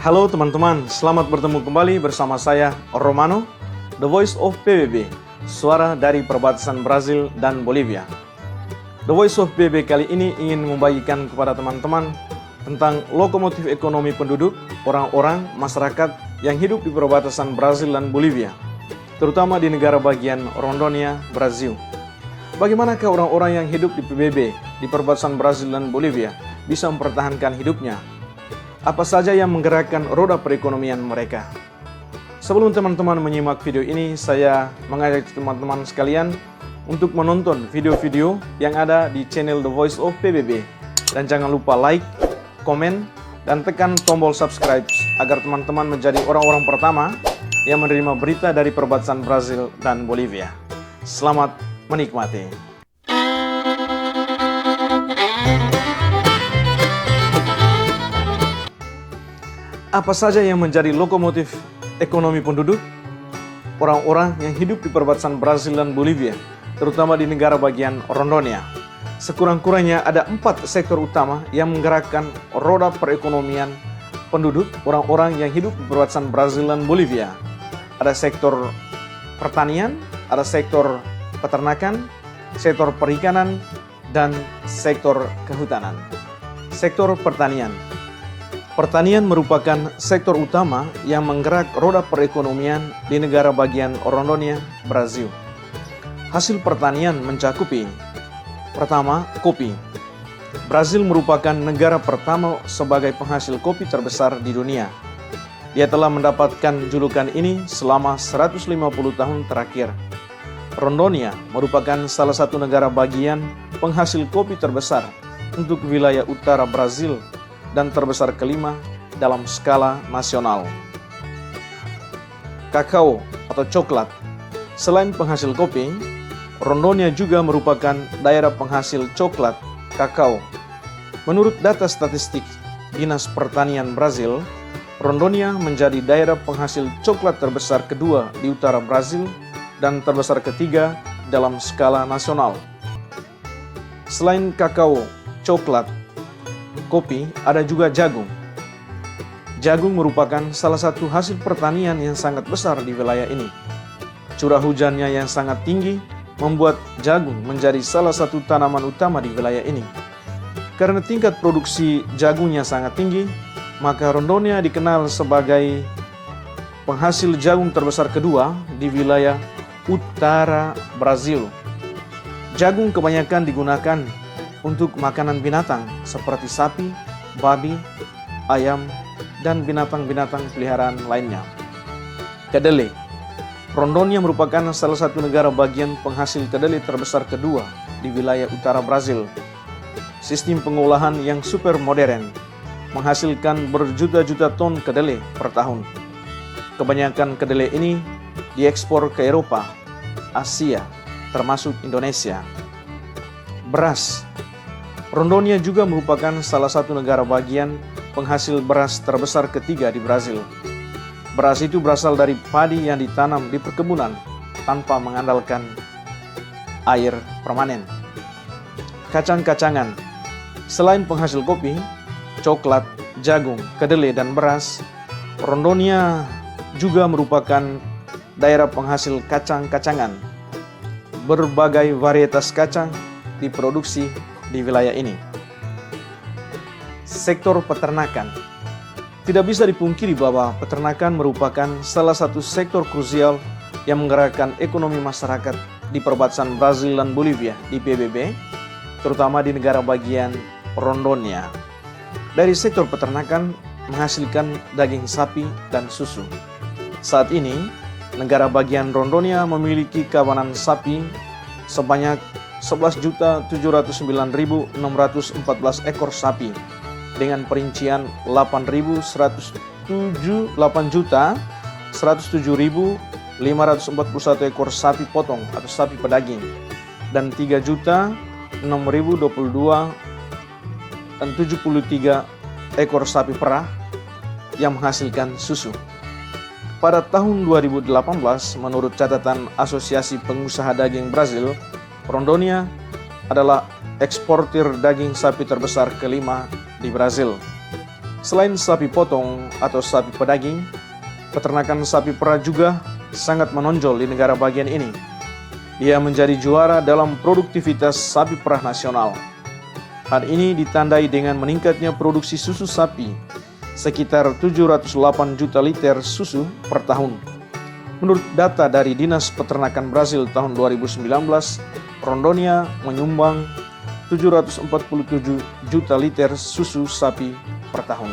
Halo teman-teman, selamat bertemu kembali bersama saya Romano, The Voice of PBB, suara dari perbatasan Brazil dan Bolivia. The Voice of PBB kali ini ingin membagikan kepada teman-teman tentang lokomotif ekonomi penduduk, orang-orang, masyarakat yang hidup di perbatasan Brazil dan Bolivia, terutama di negara bagian Rondônia, Brazil. Bagaimanakah orang-orang yang hidup di PBB, di perbatasan Brazil dan Bolivia, bisa mempertahankan hidupnya? Apa saja yang menggerakkan roda perekonomian mereka? Sebelum teman-teman menyimak video ini, saya mengajak teman-teman sekalian untuk menonton video-video yang ada di channel The Voice of PBB. Dan jangan lupa like, komen, dan tekan tombol subscribe agar teman-teman menjadi orang-orang pertama yang menerima berita dari perbatasan Brazil dan Bolivia. Selamat menikmati. Apa saja yang menjadi lokomotif ekonomi penduduk? Orang-orang yang hidup di perbatasan Brazil dan Bolivia, terutama di negara bagian Rondônia. Sekurang-kurangnya ada 4 sektor utama yang menggerakkan roda perekonomian penduduk orang-orang yang hidup di perbatasan Brazil dan Bolivia. Ada sektor pertanian, ada sektor peternakan, sektor perikanan, dan sektor kehutanan. Sektor pertanian. Pertanian merupakan sektor utama yang menggerak roda perekonomian di negara bagian Rondônia, Brazil. Hasil pertanian mencakupi: pertama, kopi. Brazil merupakan negara pertama sebagai penghasil kopi terbesar di dunia. Dia telah mendapatkan julukan ini selama 150 tahun terakhir. Rondônia merupakan salah satu negara bagian penghasil kopi terbesar untuk wilayah utara Brazil dan terbesar kelima dalam skala nasional. Kakao atau coklat. Selain penghasil kopi, Rondônia juga merupakan daerah penghasil coklat kakao. Menurut data statistik Dinas Pertanian Brazil, Rondônia menjadi daerah penghasil coklat terbesar kedua di utara Brazil dan terbesar ketiga dalam skala nasional. Selain kakao, coklat, kopi, ada juga jagung. Jagung merupakan salah satu hasil pertanian yang sangat besar di wilayah ini. Curah hujannya yang sangat tinggi membuat jagung menjadi salah satu tanaman utama di wilayah ini. Karena tingkat produksi jagungnya sangat tinggi, maka Rondônia dikenal sebagai penghasil jagung terbesar kedua di wilayah utara Brazil. Jagung kebanyakan digunakan untuk makanan binatang seperti sapi, babi, ayam, dan binatang-binatang peliharaan lainnya. Kedelai. Rondônia merupakan salah satu negara bagian penghasil kedelai terbesar kedua di wilayah utara Brazil. Sistem pengolahan yang super modern menghasilkan berjuta-juta ton kedelai per tahun. Kebanyakan kedelai ini diekspor ke Eropa, Asia, termasuk Indonesia. Beras. Rondônia juga merupakan salah satu negara bagian penghasil beras terbesar ketiga di Brazil. Beras itu berasal dari padi yang ditanam di perkebunan tanpa mengandalkan air permanen. Kacang-kacangan. Selain penghasil kopi, coklat, jagung, kedelai, dan beras, Rondônia juga merupakan daerah penghasil kacang-kacangan. Berbagai varietas kacang diproduksi di wilayah ini. Sektor peternakan. Tidak bisa dipungkiri bahwa peternakan merupakan salah satu sektor krusial yang menggerakkan ekonomi masyarakat di perbatasan Brazil dan Bolivia di PBB, terutama di negara bagian Rondônia. Dari sektor peternakan menghasilkan daging sapi dan susu. Saat ini, negara bagian Rondônia memiliki kawanan sapi sebanyak 11.709.614 ekor sapi dengan perincian 8.107.541 ekor sapi potong atau sapi pedaging dan 3.006.022 dan 73 ekor sapi perah yang menghasilkan susu. Pada tahun 2018, menurut catatan Asosiasi Pengusaha Daging Brazil, Rondônia adalah eksportir daging sapi terbesar kelima di Brazil. Selain sapi potong atau sapi pedaging, peternakan sapi perah juga sangat menonjol di negara bagian ini. Ia menjadi juara dalam produktivitas sapi perah nasional. Hal ini ditandai dengan meningkatnya produksi susu sapi sekitar 708 juta liter susu per tahun. Menurut data dari Dinas Peternakan Brasil tahun 2019, Rondônia menyumbang 747 juta liter susu sapi per tahun.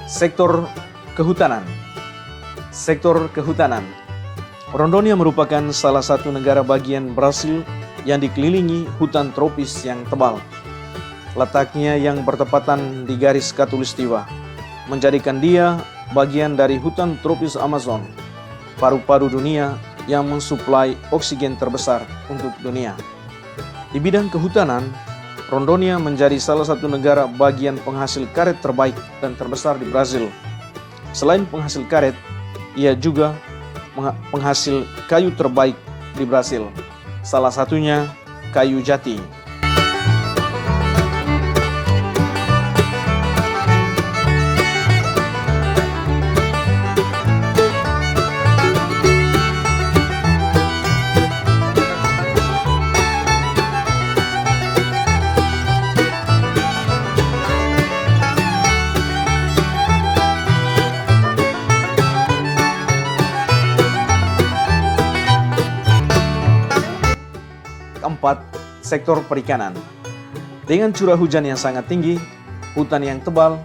Sektor kehutanan. Sektor kehutanan. Rondônia merupakan salah satu negara bagian Brasil yang dikelilingi hutan tropis yang tebal. Letaknya yang bertepatan di garis khatulistiwa menjadikan dia bagian dari hutan tropis Amazon, paru-paru dunia yang mensuplai oksigen terbesar untuk dunia. Di bidang kehutanan, Rondônia menjadi salah satu negara bagian penghasil karet terbaik dan terbesar di Brasil. Selain penghasil karet, ia juga penghasil kayu terbaik di Brasil. Salah satunya kayu jati. Keempat, sektor perikanan. Dengan curah hujan yang sangat tinggi, hutan yang tebal,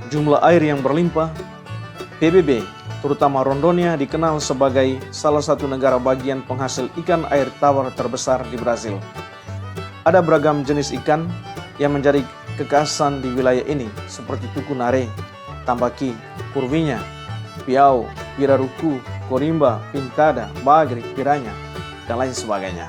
jumlah air yang berlimpah, PBB, terutama Rondônia, dikenal sebagai salah satu negara bagian penghasil ikan air tawar terbesar di Brasil. Ada beragam jenis ikan yang menjadi kekhasan di wilayah ini, seperti tucunaré, tambaqui, curvinha, piau, pirarucu, corimba, pintada, bagre, piranha, dan lain sebagainya.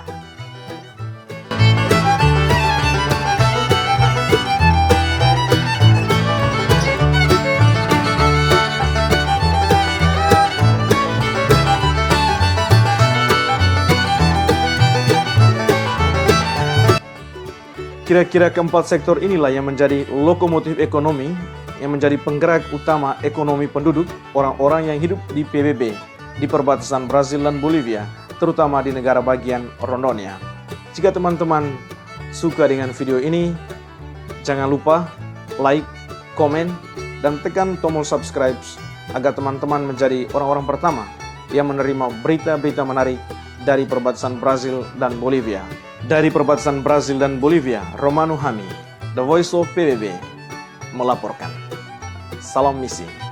Kira-kira keempat sektor inilah yang menjadi lokomotif ekonomi, yang menjadi penggerak utama ekonomi penduduk, orang-orang yang hidup di PBB, di perbatasan Brasil dan Bolivia, terutama di negara bagian Rondônia. Jika teman-teman suka dengan video ini, jangan lupa like, komen, dan tekan tombol subscribe agar teman-teman menjadi orang-orang pertama yang menerima berita-berita menarik dari perbatasan Brasil dan Bolivia. Dari perbatasan Brasil dan Bolivia, Romano Hami, The Voice of PBB, melaporkan. Salam misi.